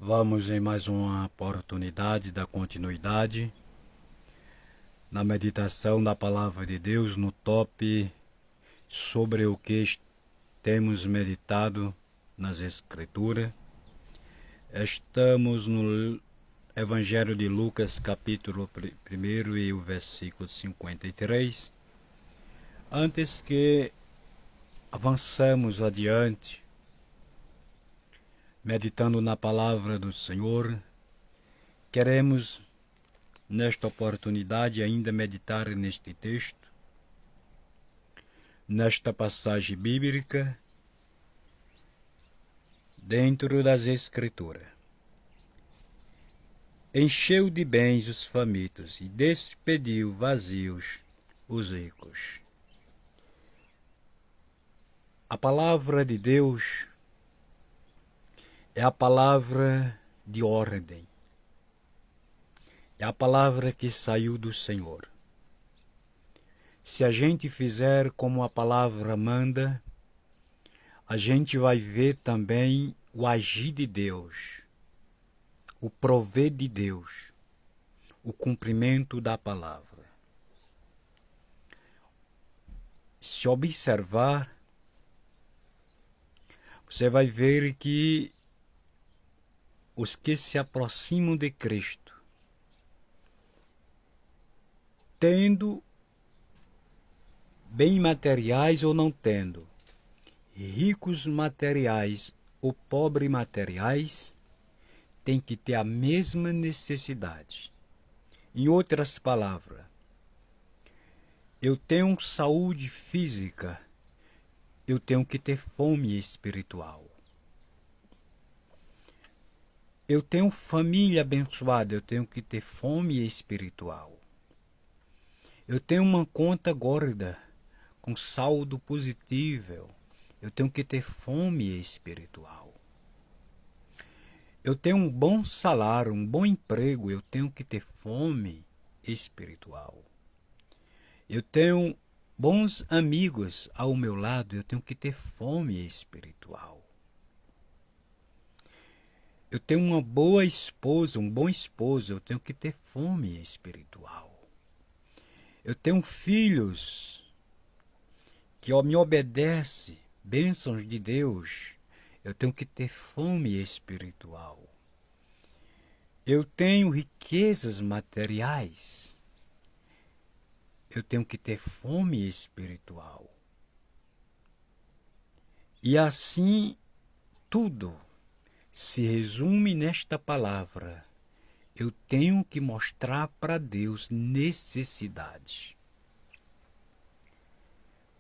Vamos em mais uma oportunidade da continuidade na meditação da Palavra de Deus no top sobre o que temos meditado nas Escrituras. Estamos no Evangelho de Lucas, capítulo 1 e o versículo 53. Antes que avançamos adiante, meditando na palavra do Senhor, queremos, nesta oportunidade, ainda meditar neste texto, nesta passagem bíblica, dentro das Escrituras. Encheu de bens os famintos e despediu vazios os ricos. A palavra de Deus é a palavra de ordem. É a palavra que saiu do Senhor. Se a gente fizer como a palavra manda, a gente vai ver também o agir de Deus, o prover de Deus, o cumprimento da palavra. Se observar, você vai ver que os que se aproximam de Cristo, tendo bem materiais ou não tendo, ricos materiais ou pobres materiais, tem que ter a mesma necessidade. Em outras palavras, eu tenho saúde física, eu tenho que ter fome espiritual. Eu tenho família abençoada, eu tenho que ter fome espiritual. Eu tenho uma conta gorda, com saldo positivo, eu tenho que ter fome espiritual. Eu tenho um bom salário, um bom emprego, eu tenho que ter fome espiritual. Eu tenho bons amigos ao meu lado, eu tenho que ter fome espiritual. Eu tenho uma boa esposa, um bom esposo, eu tenho que ter fome espiritual. Eu tenho filhos que me obedecem, bênçãos de Deus, eu tenho que ter fome espiritual. Eu tenho riquezas materiais, eu tenho que ter fome espiritual. E assim, tudo se resume nesta palavra: eu tenho que mostrar para Deus necessidade.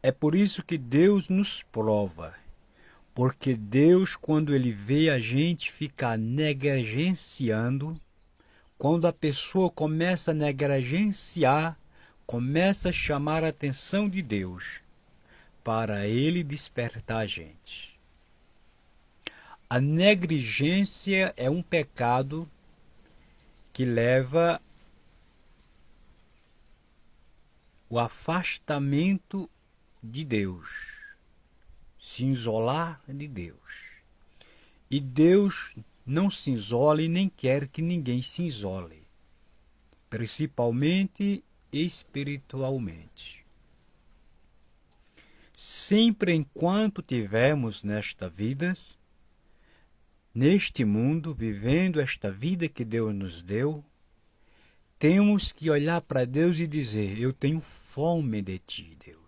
É por isso que Deus nos prova, porque Deus, quando Ele vê a gente ficar negligenciando, quando a pessoa começa a negligenciar, começa a chamar a atenção de Deus, para Ele despertar a gente. A negligência é um pecado que leva o afastamento de Deus, se isolar de Deus. E Deus não se isola e nem quer que ninguém se isole, principalmente espiritualmente. Sempre enquanto tivermos nesta vida, neste mundo, vivendo esta vida que Deus nos deu, temos que olhar para Deus e dizer: eu tenho fome de ti, Deus.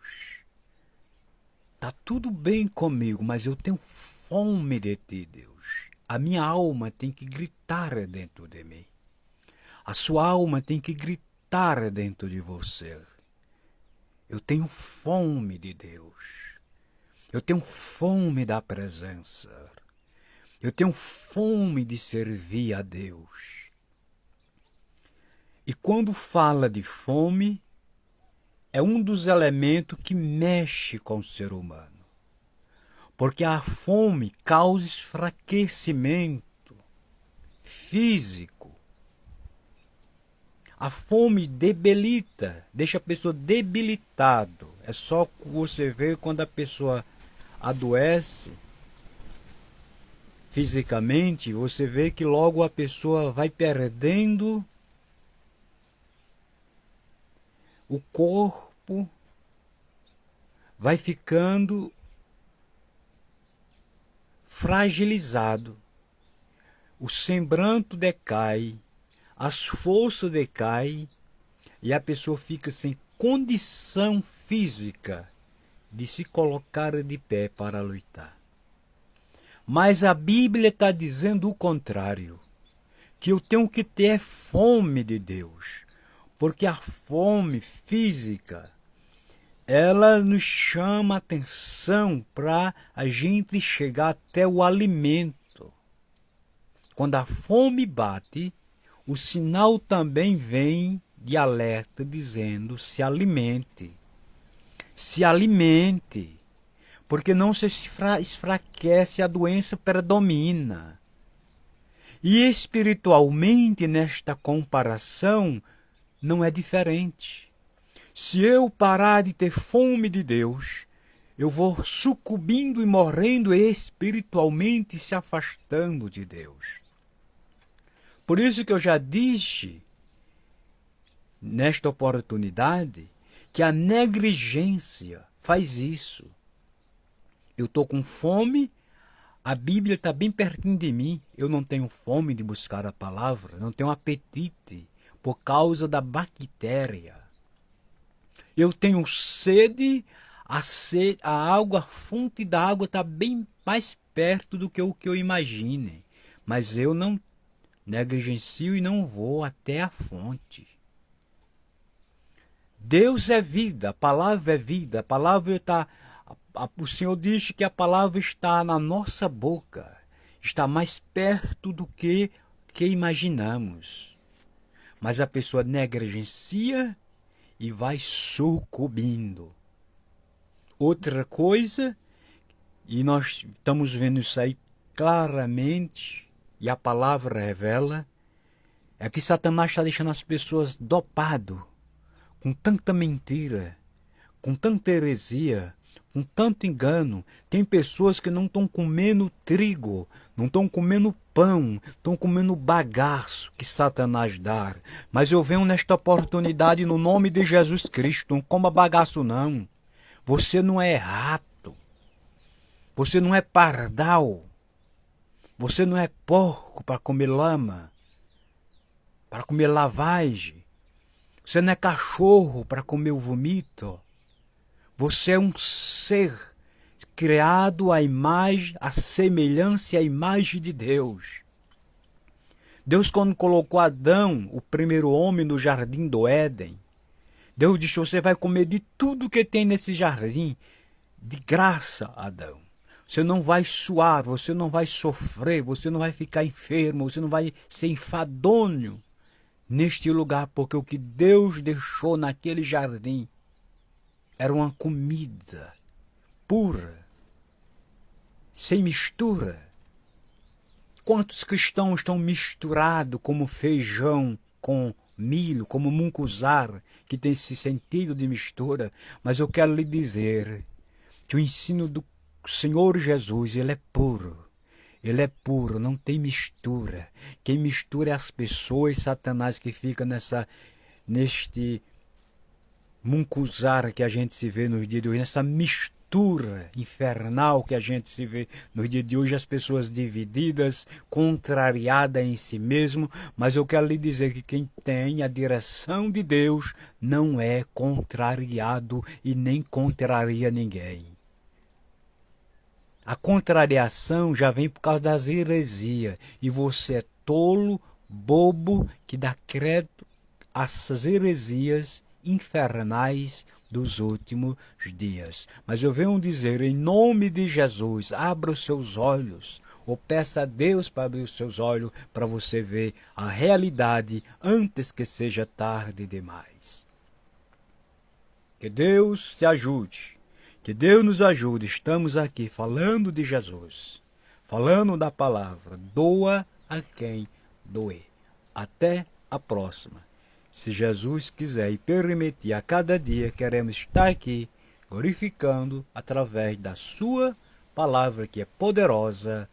Está tudo bem comigo, mas eu tenho fome de ti, Deus. A minha alma tem que gritar dentro de mim. A sua alma tem que gritar dentro de você. Eu tenho fome de Deus. Eu tenho fome da presença. Eu tenho fome de servir a Deus. E quando fala de fome, é um dos elementos que mexe com o ser humano. Porque a fome causa enfraquecimento físico. A fome debilita, deixa a pessoa debilitado. É só você ver quando a pessoa adoece, fisicamente, você vê que logo a pessoa vai perdendo o corpo, vai ficando fragilizado, o semblante decai, as forças decaem e a pessoa fica sem condição física de se colocar de pé para lutar. Mas a Bíblia está dizendo o contrário, que eu tenho que ter fome de Deus, porque a fome física, ela nos chama a atenção para a gente chegar até o alimento. Quando a fome bate, o sinal também vem de alerta dizendo: se alimente. Se alimente, porque não se esfraquece, a doença predomina. E espiritualmente, nesta comparação, não é diferente. Se eu parar de ter fome de Deus, eu vou sucumbindo e morrendo espiritualmente, se afastando de Deus. Por isso que eu já disse, nesta oportunidade, que a negligência faz isso. Eu estou com fome, a Bíblia está bem pertinho de mim, eu não tenho fome de buscar a palavra, não tenho apetite por causa da bactéria. Eu tenho sede, a água, a fonte da água está bem mais perto do que o que eu imagine, mas eu não negligencio e não vou até a fonte. Deus é vida, a palavra é vida, a palavra está... O Senhor diz que a palavra está na nossa boca, está mais perto do que imaginamos. Mas a pessoa negligencia e vai sucumbindo. Outra coisa, e nós estamos vendo isso aí claramente, e a palavra revela, é que Satanás está deixando as pessoas dopadas, com tanta mentira, com tanta heresia, com tanto engano. Tem pessoas que não estão comendo trigo, não estão comendo pão, estão comendo bagaço que Satanás dá. Mas eu venho nesta oportunidade no nome de Jesus Cristo, não coma bagaço não. Você não é rato, você não é pardal, você não é porco para comer lama, para comer lavagem. Você não é cachorro para comer o vomito. Você é um ser criado à imagem, à semelhança e à imagem de Deus. Deus, quando colocou Adão, o primeiro homem, no jardim do Éden, Deus disse: você vai comer de tudo que tem nesse jardim, de graça, Adão. Você não vai suar, você não vai sofrer, você não vai ficar enfermo, você não vai ser enfadonho neste lugar, porque o que Deus deixou naquele jardim era uma comida pura, sem mistura. Quantos cristãos estão misturados como feijão com milho, como mucuzar, que tem esse sentido de mistura? Mas eu quero lhe dizer que o ensino do Senhor Jesus, ele é puro. Ele é puro, não tem mistura. Quem mistura é as pessoas, Satanás, que fica neste mucuzar que a gente se vê nos dias de hoje, nessa mistura infernal que a gente se vê nos dias de hoje, as pessoas divididas, contrariadas em si mesmo. Mas eu quero lhe dizer que quem tem a direção de Deus não é contrariado e nem contraria ninguém. A contrariação já vem por causa das heresias, e você é tolo, bobo, que dá crédito a essas heresias infernais dos últimos dias. Mas eu venho dizer, em nome de Jesus, abra os seus olhos, ou peça a Deus para abrir os seus olhos, para você ver a realidade antes que seja tarde demais. Que Deus te ajude. Que Deus nos ajude. Estamos aqui falando de Jesus, falando da palavra. Doa a quem doer. Até a próxima. Se Jesus quiser e permitir, a cada dia queremos estar aqui glorificando através da sua palavra que é poderosa.